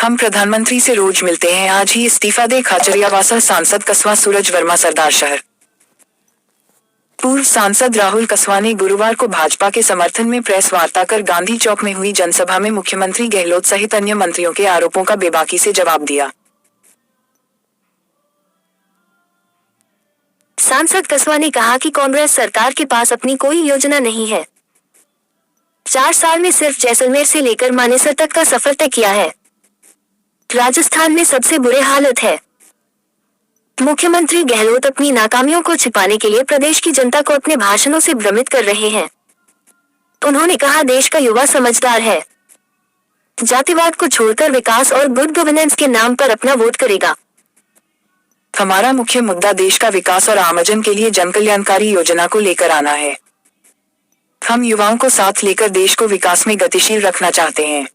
हम प्रधानमंत्री से रोज मिलते हैं, आज ही इस्तीफा दे खाचरियावासा सांसद कस्बा सूरज वर्मा सरदार शहर। पूर्व सांसद राहुल कस्बा ने गुरुवार को भाजपा के समर्थन में प्रेस वार्ता कर गांधी चौक में हुई जनसभा में मुख्यमंत्री गहलोत सहित अन्य मंत्रियों के आरोपों का बेबाकी से जवाब दिया। सांसद कस्बा ने कहा कि कांग्रेस सरकार के पास अपनी कोई योजना नहीं है। 4 साल में सिर्फ जैसलमेर से लेकर मानेसर तक का सफर तय किया है। राजस्थान में सबसे बुरे हालत है। मुख्यमंत्री गहलोत अपनी नाकामियों को छिपाने के लिए प्रदेश की जनता को अपने भाषणों से भ्रमित कर रहे हैं। उन्होंने कहा, देश का युवा समझदार है, जातिवाद को छोड़कर विकास और गुड गवर्नेंस के नाम पर अपना वोट करेगा। हमारा मुख्य मुद्दा देश का विकास और आमजन के लिए जनकल्याणकारी योजना को लेकर आना है। हम युवाओं को साथ लेकर देश को विकास में गतिशील रखना चाहते हैं।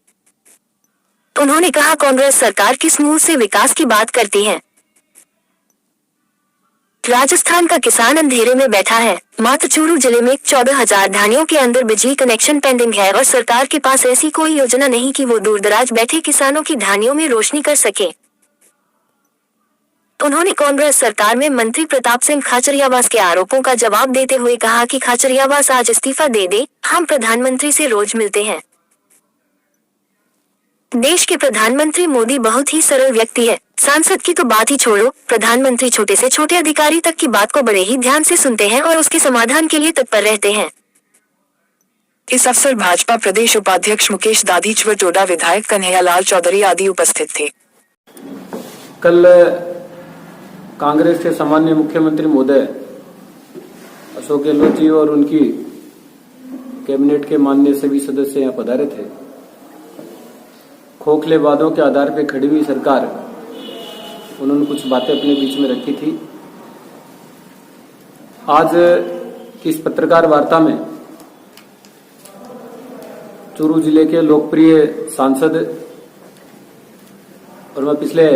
उन्होंने कहा, कांग्रेस सरकार किस मुंह से विकास की बात करती है। राजस्थान का किसान अंधेरे में बैठा है। मात्र चूरू जिले में 14,000 ढानियों के अंदर बिजली कनेक्शन पेंडिंग है और सरकार के पास ऐसी कोई योजना नहीं कि वो दूर दराज बैठे किसानों की ढानियों में रोशनी कर सके। उन्होंने कांग्रेस सरकार में मंत्री प्रताप सिंह खाचरियावास के आरोपों का जवाब देते हुए कहा कि खाचरियावास आज इस्तीफा दे दे, हम प्रधानमंत्री से रोज मिलते हैं। देश के प्रधानमंत्री मोदी बहुत ही सरल व्यक्ति है। सांसद की तो बात ही छोड़ो, प्रधानमंत्री छोटे से छोटे अधिकारी तक की बात को बड़े ही ध्यान से सुनते हैं और उसके समाधान के लिए तत्पर रहते हैं। इस अवसर भाजपा प्रदेश उपाध्यक्ष मुकेश दाधीच व टोडा विधायक कन्हैयालाल चौधरी आदि उपस्थित थे। कल कांग्रेस के सामान्य मुख्यमंत्री महोदय अशोक गहलोत जी और उनकी कैबिनेट के माननीय सभी सदस्य यहाँ पधारे थे। खोखले वादों के आधार पर खड़ी हुई सरकार, उन्होंने कुछ बातें अपने बीच में रखी थी। आज की इस पत्रकार वार्ता में चूरू जिले के लोकप्रिय सांसद, और मैं पिछले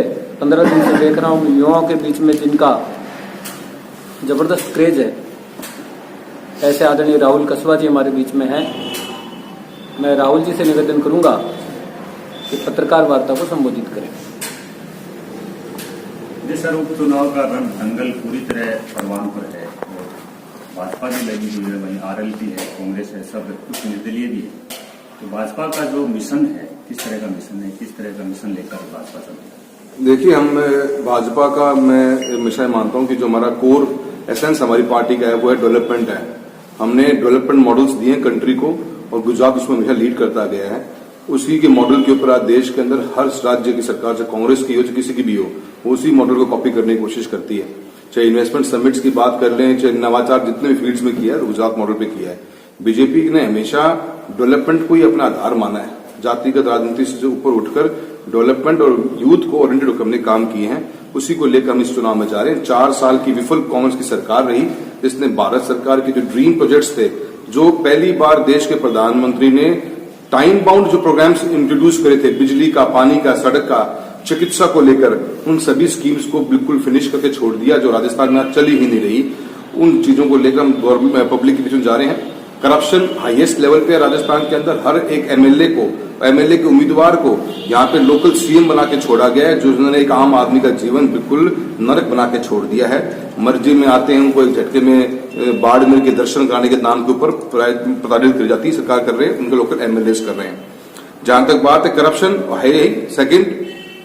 15 दिन से देख रहा हूं युवाओं के बीच में जिनका जबरदस्त क्रेज है, ऐसे आदरणीय राहुल कस्बा जी हमारे बीच में हैं। मैं राहुल जी से निवेदन करूंगा कि पत्रकार वार्ता को संबोधित करें। सर, उपचुनाव का रण दंगल पूरी तरह परवान पर है और भाजपा भी लगी हुई है, वहीं आरएलपी है, कांग्रेस है, सब कुछ निर्दलीय भी है। तो भाजपा का जो मिशन है, किस तरह का मिशन है, किस तरह का मिशन लेकर भाजपा चल रही है? देखिए, हम भाजपा का मैं मिशन मानता हूं कि जो हमारा कोर एसेंस हमारी पार्टी का है वो है डेवलपमेंट है। हमने डेवलपमेंट मॉडल्स दिए कंट्री को और गुजरात उसमें हमेशा लीड करता गया है। उसी के मॉडल के ऊपर आज देश के अंदर हर राज्य की सरकार, चाहे कांग्रेस की हो चाहे किसी की भी हो, उसी मॉडल को कॉपी करने की कोशिश करती है। चाहे इन्वेस्टमेंट समिट्स की बात कर लें, चाहे नवाचार जितने भी फील्ड्स में किया है, गुजरात मॉडल पे किया है। बीजेपी ने हमेशा डेवलपमेंट को ही अपना आधार माना है। जातिगत राजनीति से ऊपर उठकर डेवलपमेंट और यूथ को ओरिएंटेड होकर हमने काम किए हैं। उसी को लेकर हम इस चुनाव में जा रहे हैं। 4 साल की विफल कांग्रेस की सरकार रही, जिसने भारत सरकार के जो ड्रीम प्रोजेक्ट्स थे, जो पहली बार देश के प्रधानमंत्री ने टाइम बाउंड जो प्रोग्राम्स इंट्रोड्यूस करे थे, बिजली का, पानी का, सड़क का, चिकित्सा को लेकर, उन सभी स्कीम्स को बिल्कुल फिनिश करके छोड़ दिया, जो राजस्थान में चली ही नहीं रही। उन चीजों को लेकर हम गवर्नमेंट पब्लिक के बीच में जा रहे हैं। करप्शन हाईएस्ट लेवल पे राजस्थान के अंदर। हर एक एमएलए के उम्मीदवार को यहाँ पे लोकल सीएम बना के छोड़ा गया है, जो उन्होंने एक आम आदमी का जीवन बिल्कुल नरक बना के छोड़ दिया है। मर्जी में आते हैं, उनको एक झटके में बाड़मेर के दर्शन कराने के नाम के ऊपर प्रताड़ित कर जाती है सरकार, कर रहे हैं, उनके लोकल एमएलए कर रहे हैं। जहां तक बात है करप्शन है ही। Second,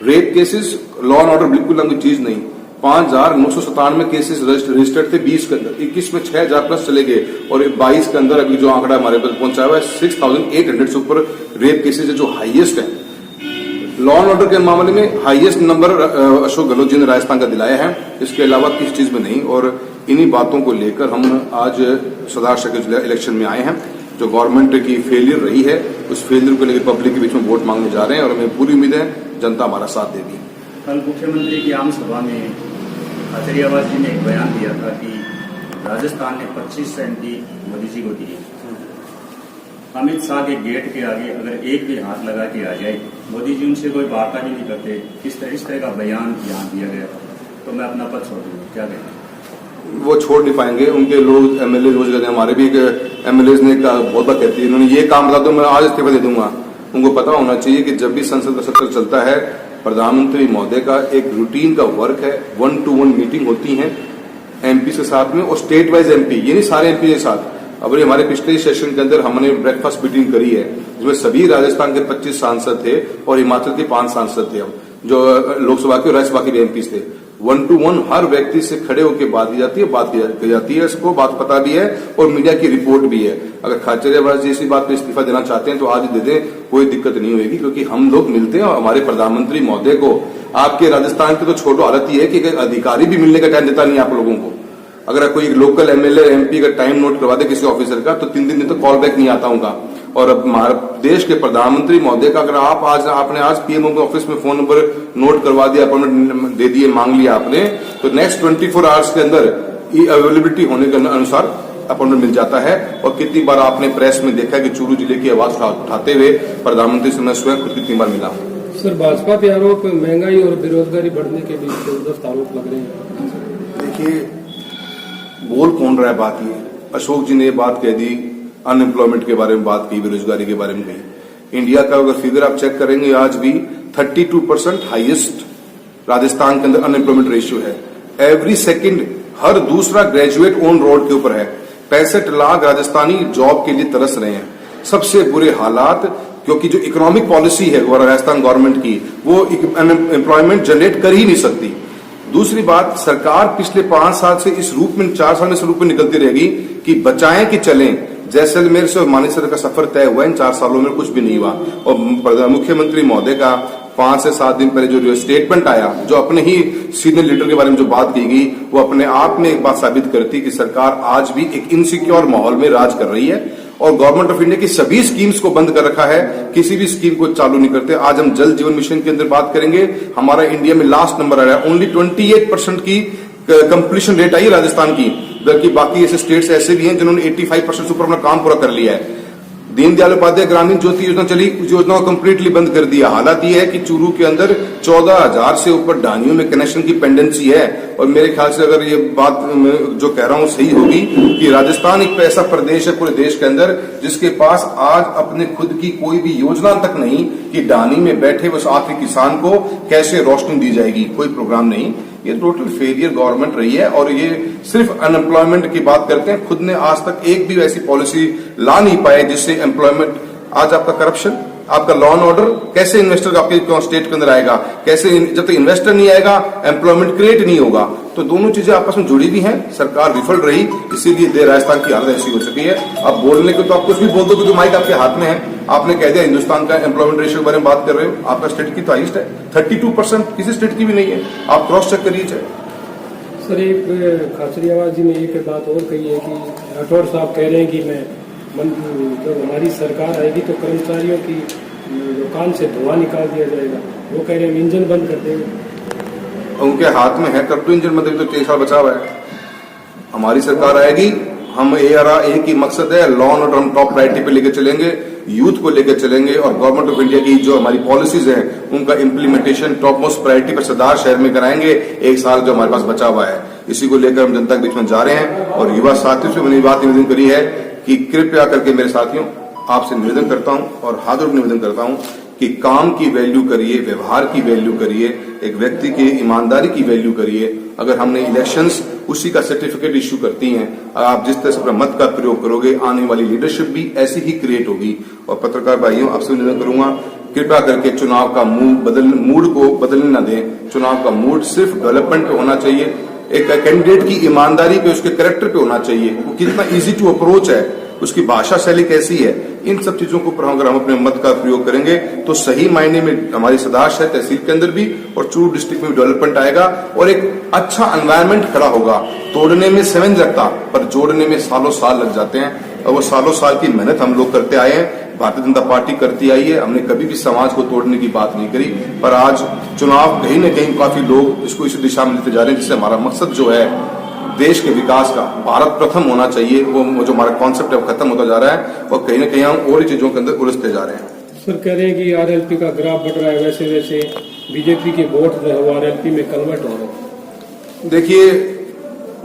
rape cases, law and order बिल्कुल कोई चीज नहीं। 5,997 केसेस रजिस्टर्ड थे 20 के अंदर, 21 में 6,000 प्लस चले गए और 22 के अंदर अभी जो आंकड़ा हमारे पास पहुंचा हुआ है 6,800 से ऊपर रेप केसेस है, जो हाईएस्ट है। लॉ एंड ऑर्डर के मामले में हाईएस्ट नंबर अशोक गहलोत जी ने राजस्थान का दिलाया है, इसके अलावा किसी चीज में नहीं। और इन्हीं बातों को लेकर हम आज सरदार शहर इलेक्शन में आए हैं। जो गवर्नमेंट की फेलियर रही है, उस फेलियर को लेकर पब्लिक के बीच में वोट मांगने जा रहे हैं और हमें पूरी उम्मीद है जनता हमारा साथ देगी। कल मुख्यमंत्री की आम सभा में खाचरियावास जी ने एक बयान दिया था कि राजस्थान ने 25 एमपी मोदी जी को दिए। अमित शाह के गेट के आगे अगर एक भी हाथ लगा के आ जाए, मोदी जी उनसे कोई वार्ता भी नहीं करते, इस तरह का बयान यहाँ दिया गया था। तो मैं अपना पद छोड़ दूंगा, क्या कहें? वो छोड़ नहीं पाएंगे। उनके लोग एमएलए रोज कहते हैं, हमारे भी एमएलए ने बहुत बार कहती है, इन्होंने ये काम बता दो मैं आज इस्तीफा दे दूंगा। उनको पता होना चाहिए कि जब भी संसद का सत्र चलता है, प्रधानमंत्री महोदय का एक रूटीन का वर्क है, 1-to-1 मीटिंग होती है एमपी के साथ में और स्टेट वाइज एमपी, ये नहीं सारे एमपी के साथ। अब हमारे पिछले सेशन के अंदर हमने ब्रेकफास्ट मीटिंग करी है जिसमें सभी राजस्थान के 25 सांसद थे और हिमाचल के 5 सांसद थे, हम जो लोकसभा के और राज्यसभा के भी एमपी थे। 1-to-1 हर व्यक्ति से खड़े होकर बात की जाती है, इसको बात पता भी है और मीडिया की रिपोर्ट भी है। अगर खाचरियावास जी इसी बात पे इस्तीफा देना चाहते हैं तो आज ही दे दें, कोई दिक्कत नहीं होगी, क्योंकि हम लोग मिलते हैं और हमारे प्रधानमंत्री महोदय को, आपके राजस्थान की तो छोटो हालत ये है कि अधिकारी भी मिलने का टाइम देता नहीं आप लोगों को। अगर कोई लोकल एमएलए एमपी का टाइम नोट करवा दे किसी ऑफिसर का तो 3 दिन तक कॉल बैक नहीं आता उनका। और अब देश के प्रधानमंत्री महोदय का अगर आपने आज पीएमओ के ऑफिस में फोन नंबर नोट करवा दिया, अपॉइंटमेंट दे दिए, मांग लिया आपने, तो नेक्स्ट 24 आवर्स के अंदर अवेलेबिलिटी होने के अनुसार अपॉइंटमेंट मिल जाता है। और कितनी बार आपने प्रेस में देखा है कि चूरू जिले की आवाज उठाते हुए प्रधानमंत्री से मैं स्वयं खुद कितनी बार मिला। सर, भाजपा पे आरोप महंगाई और बेरोजगारी बढ़ने के बीच जबरदस्त आरोप लग रहे हैं। देखिए, बोल कौन रहा है बात, ये अशोक जी ने बात कह दी, अनएम्प्लॉयमेंट के बारे में बात की, बेरोजगारी के बारे में कही। इंडिया का अगर फिगर आप चेक करेंगे आज भी 32% हाईएस्ट राजस्थान के अंदर अनएम्प्लॉयमेंट रेशियो है। एवरी सेकंड हर दूसरा ग्रेजुएट ऑन रोड के ऊपर है। 65 लाख राजस्थानी जॉब के लिए तरस रहे हैं। सबसे बुरे हालात, क्योंकि जो इकोनॉमिक पॉलिसी है राजस्थान गवर्नमेंट की, वो एम्प्लॉयमेंट जनरेट कर ही नहीं सकती। दूसरी बात, सरकार पिछले 5 साल से इस रूप में, 4 साल में इस रूप में निकलती रहेगी कि बचाएं कि चलें। जैसलमेर से और मानेसर का सफर तय हुआ, इन 4 सालों में कुछ भी नहीं हुआ। और मुख्यमंत्री महोदय का 5 से 7 दिन पहले जो स्टेटमेंट आया, जो अपने ही सीनियर लीडर के बारे में जो बात की गई, वो अपने आप में एक बात साबित करती कि सरकार आज भी एक इनसिक्योर माहौल में राज कर रही है और गवर्नमेंट ऑफ इंडिया की सभी स्कीम्स को बंद कर रखा है, किसी भी स्कीम को चालू नहीं करते। आज हम जल जीवन मिशन के अंदर बात करेंगे, हमारा इंडिया में लास्ट नंबर आ रहा है, ओनली 28% की कंप्लीशन रेट आई है राजस्थान की, जबकि बाकी ऐसे स्टेट्स ऐसे भी हैं जिन्होंने 85% से ऊपर अपना काम पूरा कर लिया है। दीनदयाल उपाध्याय ग्रामीण ज्योति योजना चली, उस योजना को कंप्लीटली बंद कर दिया। हालात ये है कि चूरू के अंदर 14,000 से ऊपर ढानियों में कनेक्शन की पेंडेंसी है। और मेरे ख्याल से अगर ये बात जो कह रहा हूं सही होगी कि राजस्थान एक ऐसा प्रदेश है पूरे देश के अंदर जिसके पास आज अपने खुद की कोई भी योजना तक नहीं कि ढानी में बैठे उस आखिरी किसान को कैसे रोशनी दी जाएगी, कोई प्रोग्राम नहीं। ये टोटल फेलियर गवर्नमेंट रही है और ये सिर्फ अनएम्प्लॉयमेंट की बात करते हैं, खुद ने आज तक एक भी ऐसी पॉलिसी ला नहीं पाए जिससे एम्प्लॉयमेंट। आज आपका करप्शन, आपका लॉ एंड ऑर्डर, कैसे इन्वेस्टर आपके स्टेट के अंदर आएगा, कैसे जब तक इन्वेस्टर नहीं आएगा एम्प्लॉयमेंट क्रिएट नहीं होगा। तो दोनों चीजें आपस में जुड़ी हुई हैं। सरकार विफल रही, इसीलिए देर राजस्थान की हालत ऐसी हो चुकी है। अब बोलने को तो आप कुछ भी बोल दो, जो माइक आपके हाथ में है, आपने कह दिया हिंदुस्तान का एम्प्लॉयमेंट रेशियो के बारे में बात कर रहे हो, आपका स्टेट की तो हाईएस्ट है, 32%, किसी स्टेट की भी नहीं है। आप क्रॉस चेक करिए। सर, एक खाचरियावास जी ने एक बात और कही है कि राठौर साहब कह रहे हैं कि जब हमारी सरकार आएगी तो कर्मचारियों की दुकान से धुआं निकाल दिया जाएगा। वो कह रहे हैं इंजन बंद कर देंगे। उनके हाथ में है, कर दो इंजन बंद, तो 3 साल बचा हुआ है। हमारी सरकार आएगी, हम एक ही मकसद है, लॉ एंड ऑर्डर हम टॉप प्रायोरिटी पे लेके चलेंगे, यूथ को लेकर चलेंगे और गवर्नमेंट ऑफ इंडिया की जो हमारी पॉलिसीज हैं उनका इम्प्लीमेंटेशन टॉप मोस्ट प्रायोरिटी पर सरदार शहर में कराएंगे। 1 साल जो हमारे पास बचा हुआ है, इसी को लेकर हम जनता के बीच में जा रहे हैं। और युवा साथियों से मैंने बात निवेदन करी है कि कृपया करके मेरे साथियों, आपसे निवेदन करता हूं और हाथ जोड़ निवेदन करता हूं कि काम की वैल्यू करिए, व्यवहार की वैल्यू करिए, एक व्यक्ति की ईमानदारी की वैल्यू करिए। अगर हमने इलेक्शंस उसी का सर्टिफिकेट इश्यू करती हैं, आप जिस तरह से अपना मत का प्रयोग करोगे, आने वाली लीडरशिप भी ऐसी ही क्रिएट होगी। और पत्रकार भाइयों, आपसे निवेदन करूंगा, कृपया करके चुनाव का मूड को बदलने न दें। चुनाव का मूड सिर्फ डेवलपमेंट पे होना चाहिए, एक कैंडिडेट की ईमानदारी पे, उसके कैरेक्टर पे होना चाहिए, वो कितना इजी टू अप्रोच है, उसकी भाषा शैली कैसी है, इन सब चीजों को पर अगर हम अपने मत का प्रयोग करेंगे तो सही मायने में हमारी सरदार शहर तहसील के अंदर भी और चूरू डिस्ट्रिक्ट में भी डेवलपमेंट आएगा और एक अच्छा एनवायरनमेंट खड़ा होगा। तोड़ने में 7 लगता, पर जोड़ने में सालों साल लग जाते हैं और वो सालों साल की मेहनत हम लोग करते आए हैं, भारतीय जनता पार्टी करती आई है। हमने कभी भी समाज को तोड़ने की बात नहीं करी, पर आज चुनाव कहीं न कहीं काफी लोग इसको इसी दिशा में लेते जा रहे हैं जिससे हमारा मकसद जो है देश के विकास का, भारत प्रथम होना चाहिए, वो जो हमारा कॉन्सेप्ट है वो खत्म होता जा रहा है और कहीं ना कहीं हम और ही चीजों के अंदर उलझते जा रहे हैं। सर, कह रहे हैं कि आरएलपी का ग्राफ बढ़ रहा है, वैसे वैसे बीजेपी के वोट जो है वो आरएलपी में कन्वर्ट हो रहे हैं। देखिए,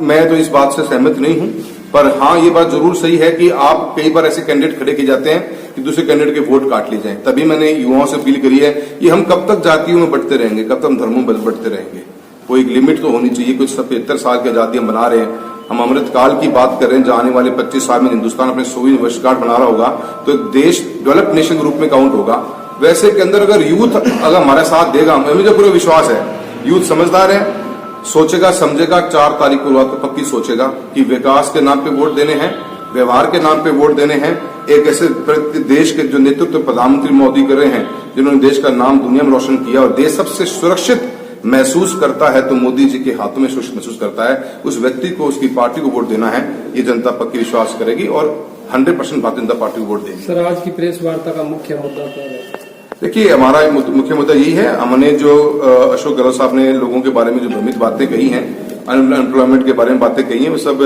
मैं तो इस बात से सहमत नहीं हूं, पर हाँ ये बात जरूर सही है कि आप कई बार ऐसे कैंडिडेट खड़े किए जाते हैं कि दूसरे कैंडिडेट के वोट काट लिए जाएं। तभी मैंने युवाओं से अपील करी है, ये हम कब तक जातियों में बढ़ते रहेंगे, कब तक हम धर्मों में बढ़ते रहेंगे। कोई एक लिमिट तो होनी चाहिए। कुछ 75 साल की आजादी हम बना रहे हैं, हम अमृतकाल की बात कर रहे हैं, जहां आने वाले 25 साल में हिंदुस्तान अपने 100वीं वर्षगांठ बना रहा होगा, तो एक देश डेवलप्ड नेशन के रूप में काउंट होगा। वैसे के अंदर अगर यूथ अगर हमारा साथ देगा, मुझे पूरा विश्वास है यूथ समझदार है, सोचेगा समझेगा, 4 तारीख को बात पक्की सोचेगा कि विकास के नाम पे वोट देने हैं, व्यवहार के नाम पे वोट देने हैं। एक ऐसे देश के जो नेतृत्व प्रधानमंत्री मोदी कर रहे हैं, जिन्होंने देश का नाम दुनिया में रोशन किया और देश सबसे सुरक्षित महसूस करता है तो मोदी जी के हाथों में सुरक्षित महसूस करता है, उस व्यक्ति को, उसकी पार्टी को वोट देना है। ये जनता पक्की विश्वास करेगी और 100% भारतीय जनता पार्टी को वोट देगी। सर, आज की प्रेस वार्ता का मुख्य मुद्दा क्या है? देखिए, हमारा मुख्य मुद्दा यही है, हमने जो अशोक गहलोत साहब ने लोगों के बारे में जो भ्रमित बातें कही हैं, अनएम्प्लॉयमेंट के बारे में बातें कही हैं, वो सब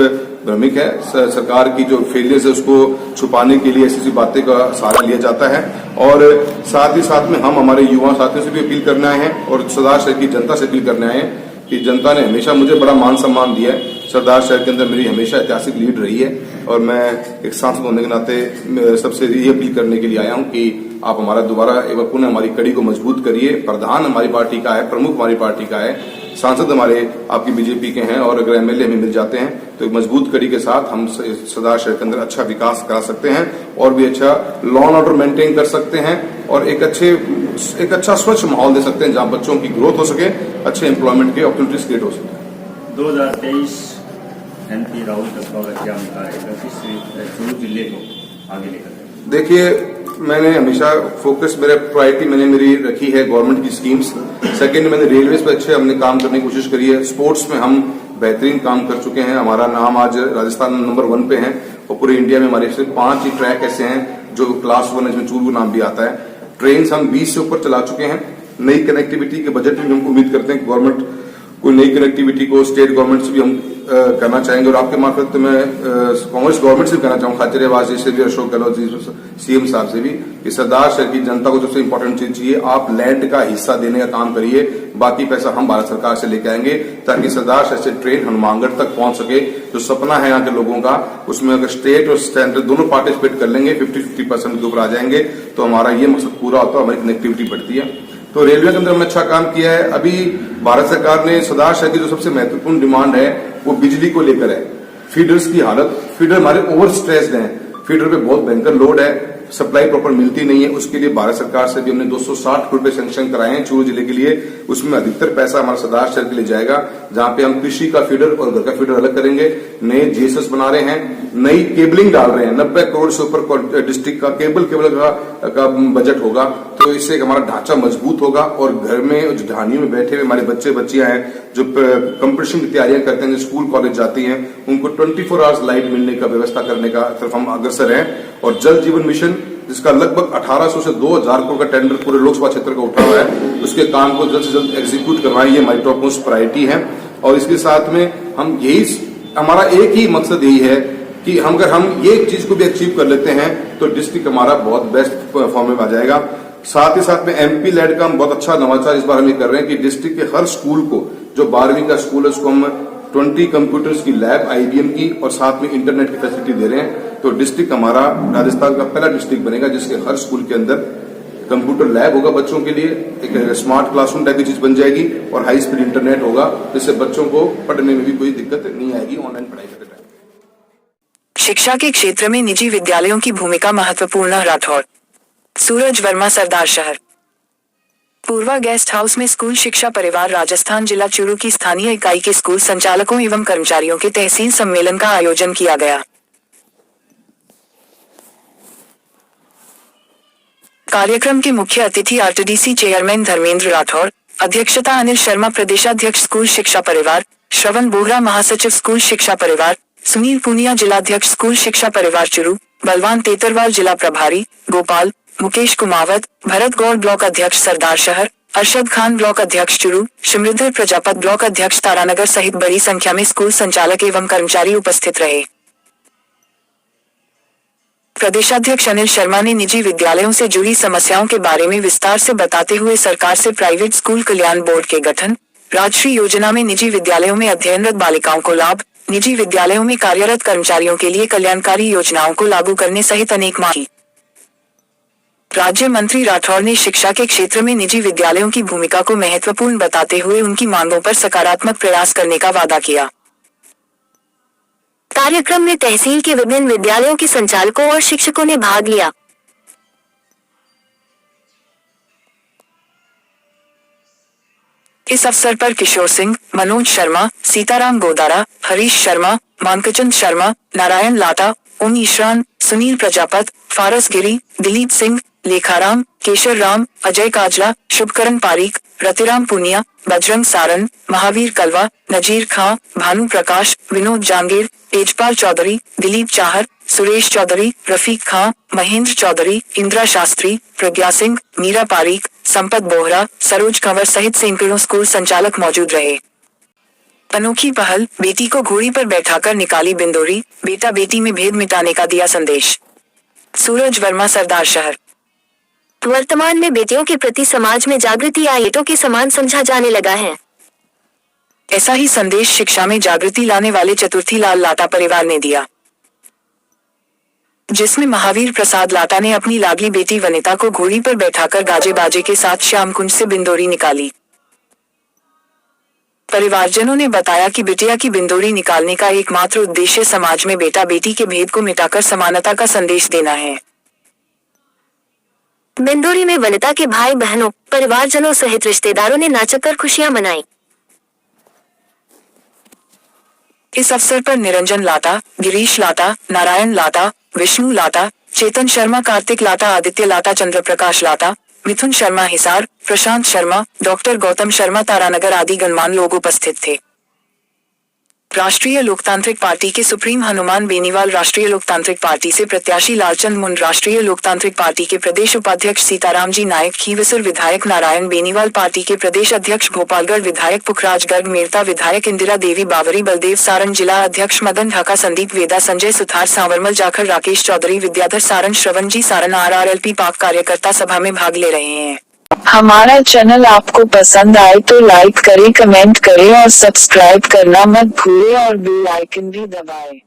भ्रमिक है। सरकार की जो फेलियर्स है उसको छुपाने के लिए ऐसी बातें का सहारा लिया जाता है। और साथ ही साथ में हम हमारे युवा साथियों से भी अपील करने आए हैं और सरदार शहर की जनता से अपील करने आए हैं कि जनता ने हमेशा मुझे बड़ा मान सम्मान दिया है। सरदार शहर के अंदर मेरी हमेशा ऐतिहासिक लीड रही है और मैं एक सांसद होने के नाते सबसे ये अपील करने के लिए आया हूं कि आप हमारा दोबारा एक बार पुनः हमारी कड़ी को मजबूत करिए। प्रधान हमारी पार्टी का है, प्रमुख हमारी पार्टी का है, सांसद हमारे आपकी बीजेपी के हैं और अगर एमएलए हमें मिल जाते हैं तो एक मजबूत कड़ी के साथ हम सरदार शहर के अंदर अच्छा विकास करा सकते हैं और भी अच्छा लॉ एंड ऑर्डर मेंटेन कर सकते हैं और एक अच्छा स्वच्छ माहौल दे सकते हैं जहां बच्चों की ग्रोथ हो सके, अच्छे एम्प्लॉयमेंट के अपॉर्चुनिटीज क्रिएट हो सके। 2023 MP राहुल कस्बा का क्या कार्यक्रम चूरू जिले को आगे लेकर? देखिए, मैंने हमेशा फोकस प्रायोरिटी मेरी रखी है गवर्नमेंट की स्कीम्स। सेकंड, मैंने रेलवे पे अच्छे हमने काम करने की कोशिश करी है। स्पोर्ट्स में हम बेहतरीन काम कर चुके हैं, हमारा नाम आज राजस्थान नंबर 1 पे है और पूरे इंडिया में हमारे सिर्फ 5 ही ट्रैक ऐसे हैं जो क्लास 1 है, जिसमें चूरू नाम भी आता है। ट्रेन हम 20 से ऊपर चला चुके हैं। नई कनेक्टिविटी के बजट में हम उम्मीद करते हैं कि गवर्नमेंट कोई नई कनेक्टिविटी को स्टेट गवर्नमेंट से भी हम करना चाहेंगे और आपके मार्फत तो मैं कांग्रेस गवर्नमेंट से भी करना चाहूंगा, खाचरियावास जी से भी, अशोक गहलोत जी सीएम साहब से भी, कि सरदार शहर की जनता को सबसे इंपॉर्टेंट चीज चाहिए, आप लैंड का हिस्सा देने का काम करिए, बाकी पैसा हम भारत सरकार से लेके आएंगे ताकि सरदार शहर से ट्रेन हनुमानगढ़ तक पहुंच सके। जो सपना है यहाँ के लोगों का, उसमें अगर स्टेट और सेंटर दोनों पार्टिसिपेट कर लेंगे, 50-50% के ऊपर आ जाएंगे तो हमारा ये मकसद पूरा होता है, हमारी कनेक्टिविटी बढ़ती है। तो रेलवे के अंदर हमने अच्छा काम किया है। अभी भारत सरकार ने सरदार शहर की जो सबसे महत्वपूर्ण डिमांड है वो बिजली को लेकर है। फीडर्स की हालत, फीडर हमारे ओवर स्ट्रेस्ड हैं, फीडर पे बहुत भयंकर लोड है, सप्लाई प्रॉपर मिलती नहीं है। उसके लिए भारत सरकार से भी हमने 260 करोड़ रुपए सैंक्शन कराए हैं चूरू जिले के लिए। उसमें अधिकतर पैसा हमारा सरदार शहर के लिए जाएगा, जहां पे हम कृषि का फीडर और घर का फीडर अलग करेंगे। नए जीएसएस बना रहे हैं, नई केबलिंग डाल रहे हैं, 90 करोड़ से ऊपर डिस्ट्रिक्ट का केबल का बजट होगा। तो इससे हमारा ढांचा मजबूत होगा और घर में ढानियों में बैठे हुए हमारे बच्चे बच्चियां हैं जो कंपटीशन की तैयारियां करते हैं, जो स्कूल कॉलेज जाती हैं, उनको 24 आवर्स लाइट मिलने का व्यवस्था करने का तरफ हम अग्रसर हैं। और जल जीवन मिशन, जिसका लगभग 1800 से 2000 करोड़ का टेंडर पूरे लोकसभा क्षेत्र का उठा हुआ है, उसके काम को जल्द से जल्द एग्जीक्यूट करवाएं, ये हमारी टॉप मोस्ट प्रायोरिटी है। और इसके साथ में हम हमारा एक ही मकसद यही है कि अगर हम ये चीज को भी अचीव कर लेते हैं तो डिस्ट्रिक्ट हमारा बहुत बेस्ट फॉर्म में आ जाएगा। साथ ही साथ में एमपी लेड का हम बहुत अच्छा नवाचार इस बार हम ये कर रहे हैं कि डिस्ट्रिक्ट के हर स्कूल को, जो 12वीं का स्कूल है, उसको हम 20 कंप्यूटर्स की लैब IBM की और साथ में इंटरनेट की फैसिलिटी दे रहे हैं। तो डिस्ट्रिक्ट हमारा राजस्थान का पहला डिस्ट्रिक्ट बनेगा जिसके हर स्कूल के अंदर कंप्यूटर लैब होगा बच्चों के लिए, एक स्मार्ट क्लासरूम टाइप की चीज बन जाएगी और हाई स्पीड इंटरनेट होगा, जिससे बच्चों को पढ़ने में भी कोई दिक्कत नहीं आएगी ऑनलाइन पढ़ाई करते टाइम। शिक्षा के क्षेत्र में निजी विद्यालयों की भूमिका महत्वपूर्ण, राठौर। सूरज वर्मा, सरदार शहर। पूर्वा गेस्ट हाउस में स्कूल शिक्षा परिवार राजस्थान जिला चूरू की स्थानीय इकाई के स्कूल संचालकों एवं कर्मचारियों के तहसील सम्मेलन का आयोजन किया गया। कार्यक्रम के मुख्य अतिथि आरटीडीसी चेयरमैन धर्मेंद्र राठौर, अध्यक्षता अनिल शर्मा, प्रदेशाध्यक्ष स्कूल शिक्षा परिवार श्रवण बोहरा, महासचिव स्कूल शिक्षा परिवार सुनील पूनिया, जिलाध्यक्ष स्कूल शिक्षा परिवार चूरू बलवान तेतरवाल, जिला प्रभारी गोपाल, मुकेश कुमावत, भरत गौड़, ब्लॉक अध्यक्ष सरदार शहर, अरशद खान, ब्लॉक अध्यक्ष चूरू, शिमृद्ध प्रजापत, ब्लॉक अध्यक्ष तारानगर सहित बड़ी संख्या में स्कूल संचालक एवं कर्मचारी उपस्थित रहे। प्रदेशाध्यक्ष अनिल शर्मा ने निजी विद्यालयों से जुड़ी समस्याओं के बारे में विस्तार से बताते हुए सरकार से प्राइवेट स्कूल कल्याण बोर्ड के गठन, राजश्री योजना में निजी विद्यालयों में अध्ययनरत बालिकाओं को लाभ, निजी विद्यालयों में कार्यरत कर्मचारियों के लिए कल्याणकारी योजनाओं को लागू करने सहित अनेक मांगी। राज्य मंत्री राठौर ने शिक्षा के क्षेत्र में निजी विद्यालयों की भूमिका को महत्वपूर्ण बताते हुए उनकी मांगों पर सकारात्मक प्रयास करने का वादा किया। कार्यक्रम में तहसील के विभिन्न विद्यालयों के संचालकों और शिक्षकों ने भाग लिया। इस अवसर पर किशोर सिंह, मनोज शर्मा, सीताराम गोदारा, हरीश शर्मा, मानकचंद शर्मा, नारायण लाटा, ओम ईशान, सुनील प्रजापत, फारस गिरी, दिलीप सिंह, लेखाराम, केशर राम, अजय काजला, शुभकरण पारीक, रतिराम पुनिया, बजरंग सारन, महावीर कलवा, नजीर खां, भानु प्रकाश, विनोद जांगीर, तेजपाल चौधरी, दिलीप चाहर, सुरेश चौधरी, रफीक खां, महेंद्र चौधरी, इंदिरा शास्त्री, प्रज्ञा सिंह, मीरा पारीक, संपत बोहरा, सरोज कंवर सहित सैकड़ों स्कूल संचालक मौजूद रहे। अनोखी पहल, बेटी को घोड़ी पर बैठाकर निकाली बिंदोरी, बेटा बेटी में भेद मिटाने का दिया संदेश। सूरज वर्मा, सरदार शहर। वर्तमान में बेटियों के प्रति समाज में जागृति या बेटों के समान समझा जाने लगा है। ऐसा ही संदेश शिक्षा में जागृति लाने वाले चतुर्थी लाल लाटा परिवार ने दिया, जिसमें महावीर प्रसाद लाटा ने अपनी लाडली बेटी वनिता को घोड़ी पर बैठाकर गाजे बाजे के साथ श्यामकुंज से बिंदोरी निकाली। परिवारजनों ने बताया कि बिटिया की बिंदोरी निकालने का एकमात्र उद्देश्य समाज में बेटा बेटी के भेद को मिटाकर समानता का संदेश देना है। बिंदोरी में वनिता के भाई बहनों, परिवारजनों सहित रिश्तेदारों ने नाचकर खुशियां मनाई। इस अवसर पर निरंजन लाटा, गिरीश लाटा, नारायण लाटा, विष्णु लाटा, चेतन शर्मा, कार्तिक लाटा, आदित्य लाटा, चंद्रप्रकाश लाटा, मिथुन शर्मा हिसार, प्रशांत शर्मा, डॉक्टर गौतम शर्मा तारानगर आदि गणमान्य लोग उपस्थित थे। राष्ट्रीय लोकतांत्रिक पार्टी के सुप्रीम हनुमान बेनीवाल, राष्ट्रीय लोकतांत्रिक पार्टी से प्रत्याशी लालचंद मुंड, राष्ट्रीय लोकतांत्रिक पार्टी के प्रदेश उपाध्यक्ष सीताराम जी नायक, खीवसर विधायक नारायण बेनीवाल, पार्टी के प्रदेश अध्यक्ष भोपालगढ़ विधायक पुखराज गर्ग, मेरता विधायक इंदिरा देवी बावरी, बलदेव सारन, जिला अध्यक्ष मदन ढाका, संदीप वेदा, संजय सुथार, सांवरमल जाखड़, राकेश चौधरी, विद्याधर सारन, श्रवण जी सारन, RRLP पाक कार्यकर्ता सभा में भाग ले रहे हैं। हमारा चैनल आपको पसंद आए तो लाइक करें, कमेंट करें और सब्सक्राइब करना मत भूलें और बेल आइकन भी दबाएं।